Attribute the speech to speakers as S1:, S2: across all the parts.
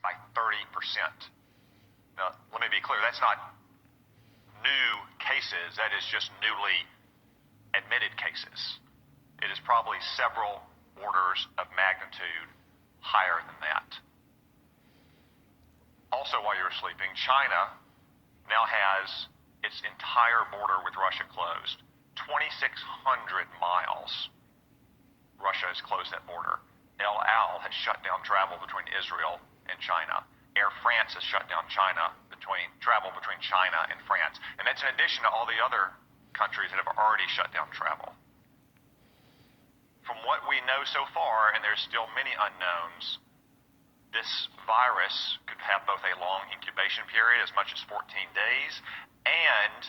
S1: by 30%. Now, let me be clear, that's not new cases, that is just newly admitted cases. It is probably several orders of magnitude higher than that. Also, while you're sleeping, China now has its entire border with Russia closed. 2,600 miles, Russia has closed that border. El Al has shut down travel between Israel and China. Air France has shut down travel between China and France. And that's in addition to all the other countries that have already shut down travel. From what we know so far, and there's still many unknowns, this virus could have both a long incubation period, as much as 14 days, and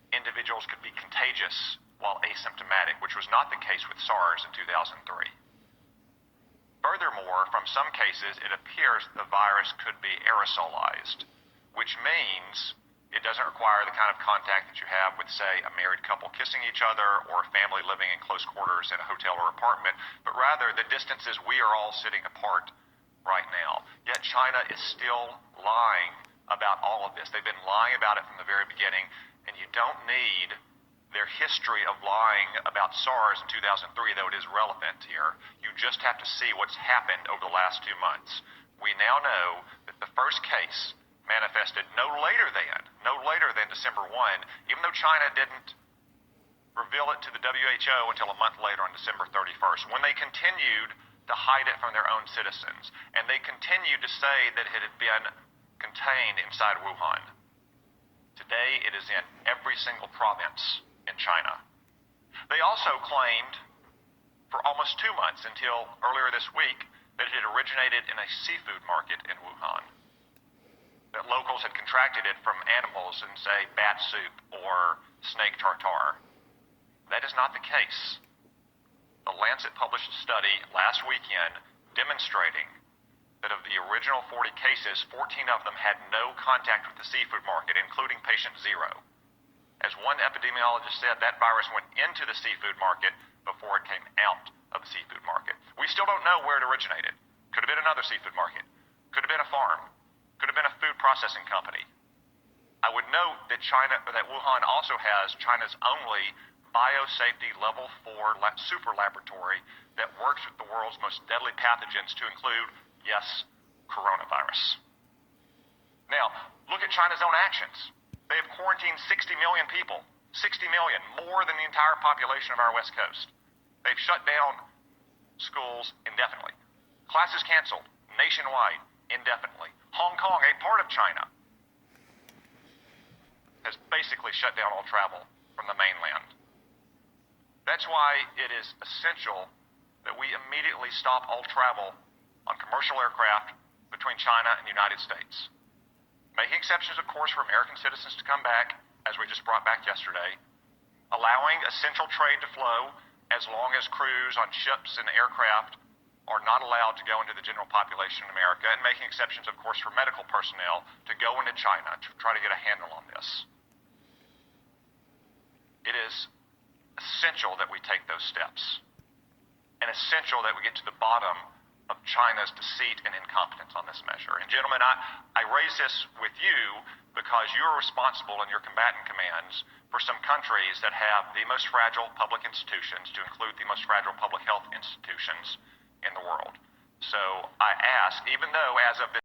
S1: individuals could be contagious while asymptomatic, which was not the case with SARS in 2003. Furthermore, from some cases, it appears the virus could be aerosolized, which means it doesn't require the kind of contact that you have with, say, a married couple kissing each other or a family living in close quarters in a hotel or apartment, but rather the distances we are all sitting apart right now. Yet China is still lying about all of this. They've been lying about it from the very beginning, and you don't need their history of lying about SARS in 2003, though it is relevant here. You just have to see what's happened over the last 2 months. We now know that the first case manifested no later than December 1, even though China didn't reveal it to the WHO until a month later on December 31st, when they continued to hide it from their own citizens, and they continued to say that it had been contained inside Wuhan. Today, it is in every single province in China. They also claimed for almost 2 months, until earlier this week, that it had originated in a seafood market in Wuhan, that locals had contracted it from animals in, say, bat soup or snake tartare. That is not the case. The Lancet published a study last weekend demonstrating that of the original 40 cases, 14 of them had no contact with the seafood market, including patient 0. As one epidemiologist said, that virus went into the seafood market before it came out of the seafood market. We still don't know where it originated. Could have been another seafood market. Could have been a farm. Could have been a food processing company. I would note that Wuhan also has China's only biosafety level 4 super laboratory that works with the world's most deadly pathogens, to include, yes, coronavirus. Now, look at China's own actions. They have quarantined 60 million people, 60 million, more than the entire population of our West Coast. They've shut down schools indefinitely. Classes canceled nationwide indefinitely. Hong Kong, a part of China, has basically shut down all travel from the mainland. That's why it is essential that we immediately stop all travel on commercial aircraft between China and the United States. Making exceptions, of course, for American citizens to come back, as we just brought back yesterday. Allowing essential trade to flow as long as crews on ships and aircraft are not allowed to go into the general population in America, and making exceptions, of course, for medical personnel to go into China to try to get a handle on this. It is essential that we take those steps, and essential that we get to the bottom of China's deceit and incompetence on this measure. And gentlemen, I raise this with you because you're responsible in your combatant commands for some countries that have the most fragile public institutions, to include the most fragile public health institutions in the world. So I ask, even though as of this